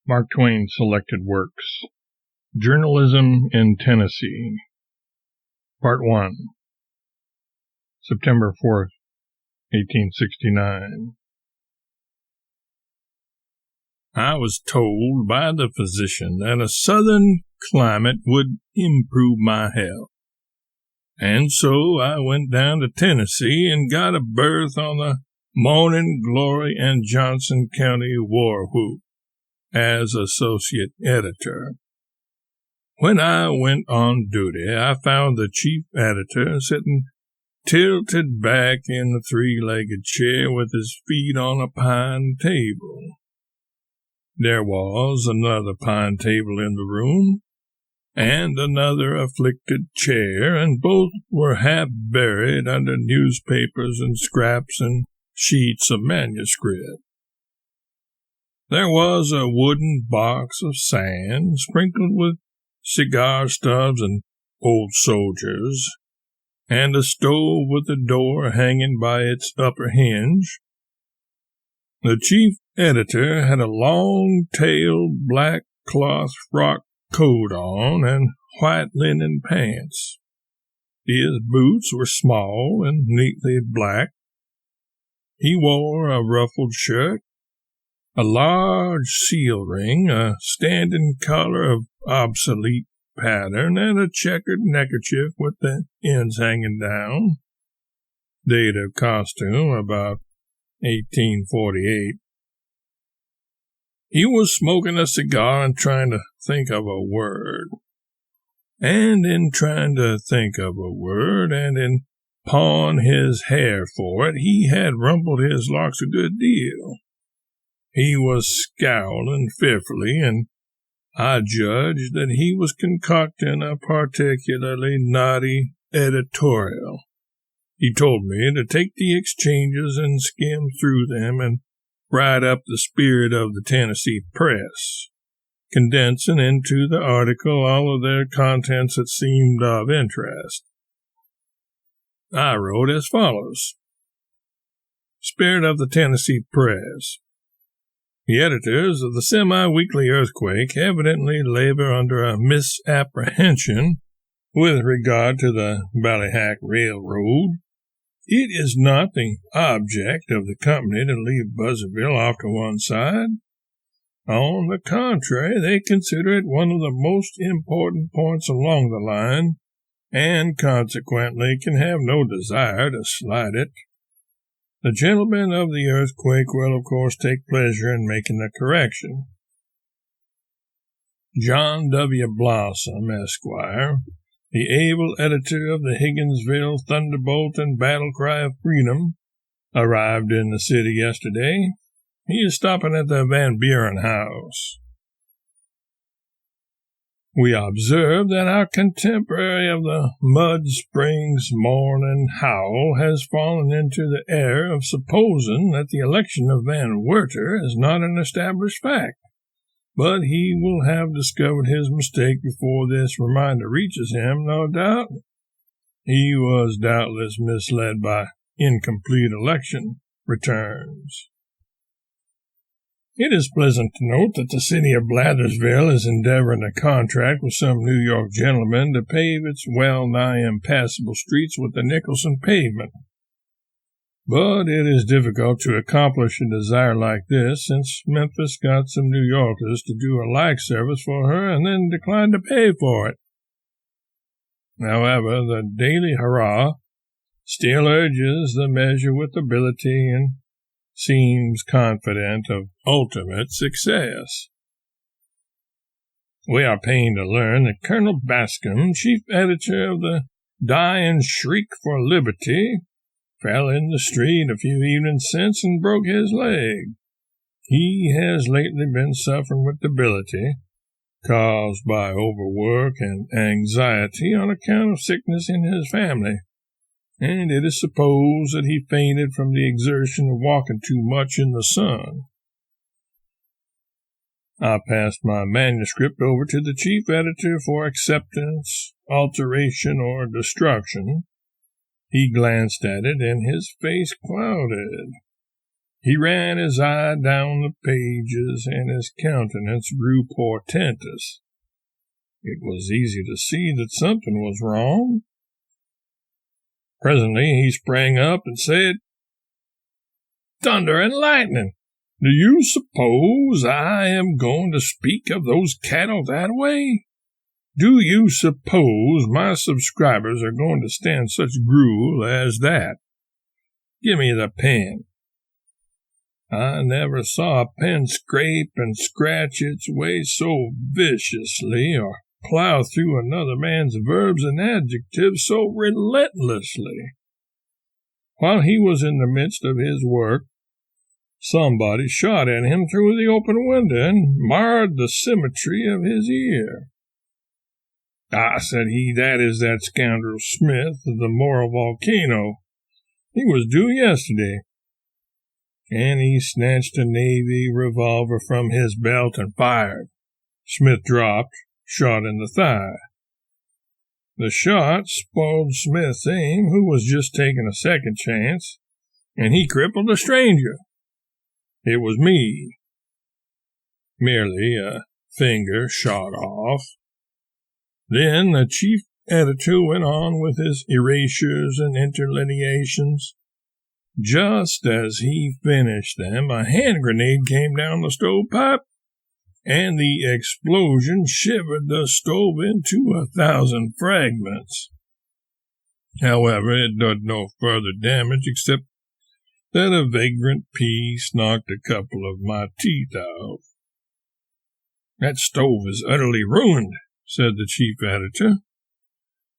Mark Twain Selected Works. Journalism in Tennessee. Part 1. September 4th, 1869. I was told by the physician that a southern climate would improve my health, and so I went down to Tennessee and got a berth on the Morning Glory and Johnson County War Whoop as associate editor. When I went on duty, I found the chief editor sitting tilted back in the three-legged chair with his feet on a pine table. There was another pine table in the room, and another afflicted chair, and both were half buried under newspapers and scraps and sheets of manuscript. There was a wooden box of sand sprinkled with cigar stubs and old soldiers, and a stove with the door hanging by its upper hinge. The chief editor had a long-tailed black cloth frock coat on and white linen pants. His boots were small and neatly black. He wore a ruffled shirt, a large seal ring, a standing collar of obsolete pattern, and a checkered neckerchief with the ends hanging down. Date of costume about 1848. He was smoking a cigar and trying to think of a word. And in trying to think of a word, and in pawing his hair for it, he had rumpled his locks a good deal. He was scowling fearfully, and I judged that he was concocting a particularly naughty editorial. He told me to take the exchanges and skim through them and write up the spirit of the Tennessee press, condensing into the article all of their contents that seemed of interest. I wrote as follows: Spirit of the Tennessee press. The editors of the Semi-Weekly Earthquake evidently labor under a misapprehension with regard to the Ballyhack Railroad. It is not the object of the company to leave Buzzardville off to one side. On the contrary, they consider it one of the most important points along the line, and consequently can have no desire to slight it. The gentlemen of the Earthquake will, of course, take pleasure in making the correction. John W. Blossom, Esquire, the able editor of the Higginsville Thunderbolt and Battle Cry of Freedom, arrived in the city yesterday. He is stopping at the Van Buren house. We observe that our contemporary of the Mud Springs Morning Howl has fallen into the error of supposing that the election of Van Werter is not an established fact, but he will have discovered his mistake before this reminder reaches him, no doubt. He was doubtless misled by incomplete election returns. It is pleasant to note that the city of Blathersville is endeavoring to contract with some New York gentlemen to pave its well-nigh impassable streets with the Nicholson pavement. But it is difficult to accomplish a desire like this, since Memphis got some New Yorkers to do a like service for her and then declined to pay for it. However, the Daily Hurrah still urges the measure with ability and seems confident of ultimate success. We are pained to learn that Colonel Bascom, chief editor of the Dying Shriek for Liberty, fell in the street a few evenings since and broke his leg. He has lately been suffering with debility, caused by overwork and anxiety on account of sickness in his family, and it is supposed that he fainted from the exertion of walking too much in the sun. I passed my manuscript over to the chief editor for acceptance, alteration, or destruction. He glanced at it, and his face clouded. He ran his eye down the pages, and his countenance grew portentous. It was easy to see that something was wrong. Presently he sprang up and said, "Thunder and lightning! Do you suppose I am going to speak of those cattle that way? Do you suppose my subscribers are going to stand such gruel as that? Give me the pen." I never saw a pen scrape and scratch its way so viciously, or plow through another man's verbs and adjectives so relentlessly. While he was in the midst of his work, somebody shot at him through the open window and marred the symmetry of his ear. "Ah," said he, "that is that scoundrel Smith of the Moral Volcano. He was due yesterday." And he snatched a navy revolver from his belt and fired. Smith dropped, shot in the thigh. The shot spoiled Smith's aim, who was just taking a second chance, and he crippled the stranger. It was me. Merely a finger shot off. Then the chief editor went on with his erasures and interlineations. Just as he finished them, a hand grenade came down the stovepipe, and the explosion shivered the stove into 1,000 fragments. However, it did no further damage except that a vagrant piece knocked a couple of my teeth out. "That stove is utterly ruined," said the chief editor.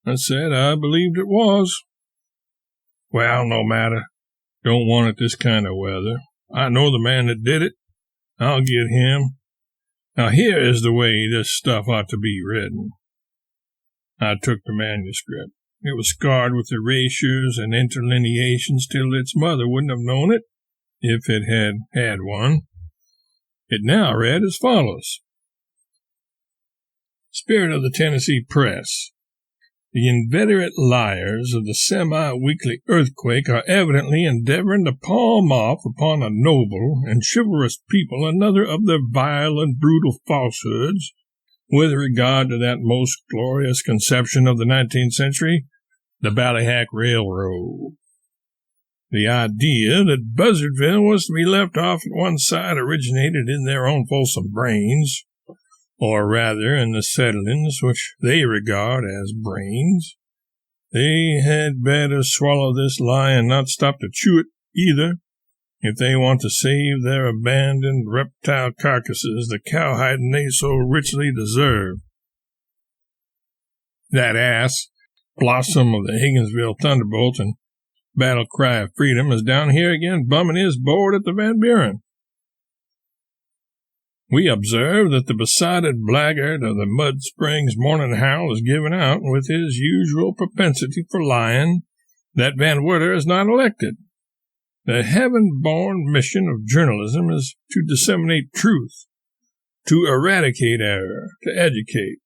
I said I believed it was. "Well, no matter. Don't want it this kind of weather. I know the man that did it. I'll get him. Now here is the way this stuff ought to be written." I took the manuscript. It was scarred with erasures and interlineations till its mother wouldn't have known it if it had had one. It now read as follows: "Spirit of the Tennessee Press. The inveterate liars of the semi-weekly Earthquake are evidently endeavoring to palm off upon a noble and chivalrous people another of their vile and brutal falsehoods with regard to that most glorious conception of the 19th century, the Ballyhack Railroad. The idea that Buzzardville was to be left off at one side originated in their own fulsome brains, or rather in the settlings which they regard as brains. They had better swallow this lie and not stop to chew it either, if they want to save their abandoned reptile carcasses the cowhiding they so richly deserve. That ass, Blossom of the Higginsville Thunderbolt and Battle Cry of Freedom, is down here again bumming his board at the Van Buren. We observe that the besotted blackguard of the Mud Springs Morning Howl is given out with his usual propensity for lying that Van Werter is not elected. The heaven-born mission of journalism is to disseminate truth, to eradicate error, to educate,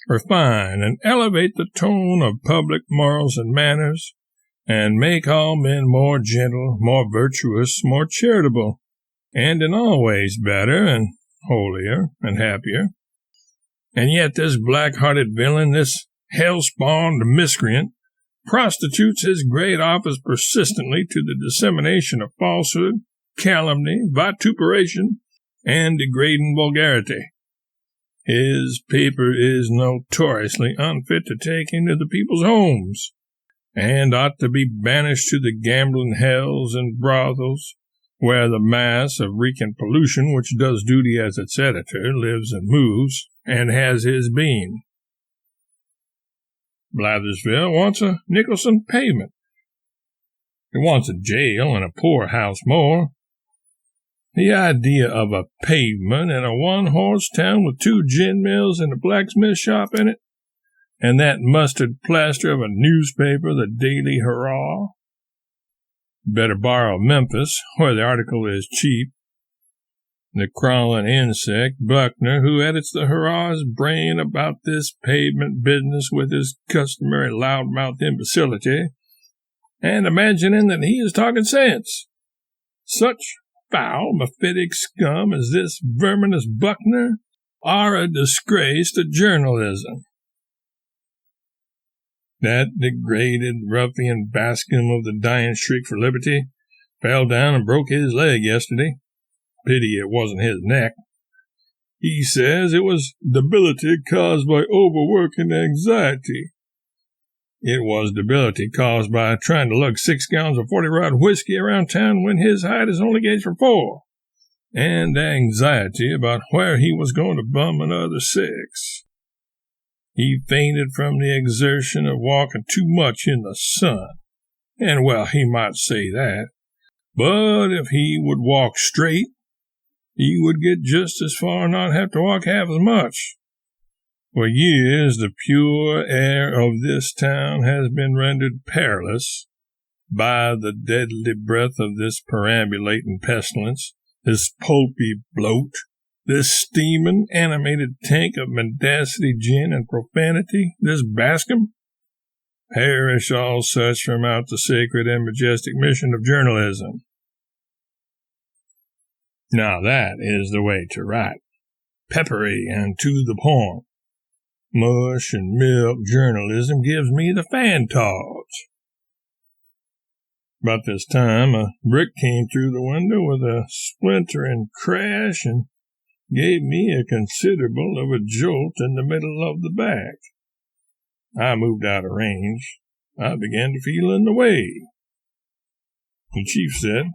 refine, and elevate the tone of public morals and manners, and make all men more gentle, more virtuous, more charitable, and in all ways better and holier and happier. And yet this black-hearted villain, this hell-spawned miscreant, prostitutes his great office persistently to the dissemination of falsehood, calumny, vituperation, and degrading vulgarity. His paper is notoriously unfit to take into the people's homes, and ought to be banished to the gambling hells and brothels, where the mass of reeking pollution which does duty as its editor lives and moves, and has his being. Blathersville wants a Nicholson pavement. It wants a jail and a poorhouse more. The idea of a pavement in a one-horse town with 2 gin mills and a blacksmith shop in it, and that mustard plaster of a newspaper, the Daily Hurrah. Better borrow Memphis, where the article is cheap. The crawling insect, Buckner, who edits the Hurrah, is braying about this pavement business with his customary loudmouth imbecility, and imagining that he is talking sense. Such foul, mephitic scum as this verminous Buckner are a disgrace to journalism. That degraded ruffian Bascom of the Dying Streak for Liberty fell down and broke his leg yesterday. Pity it wasn't his neck. He says it was debility caused by overwork and anxiety. It was debility caused by trying to lug 6 gallons of 40-rod whiskey around town when his height is only gauged for 4, and anxiety about where he was going to bum another 6. He fainted from the exertion of walking too much in the sun, and well, he might say that, but if he would walk straight, he would get just as far and not have to walk half as much. For years, the pure air of this town has been rendered perilous by the deadly breath of this perambulating pestilence, this pulpy bloat, this steaming, animated tank of mendacity, gin, and profanity, this Bascom. Perish all such from out the sacred and majestic mission of journalism. Now that is the way to write. Peppery and to the point. Mush and milk journalism gives me the fan-tods. About this time, a brick came through the window with a splintering crash and gave me a considerable of a jolt in the middle of the back. I moved out of range. I began to feel in the way. The chief said,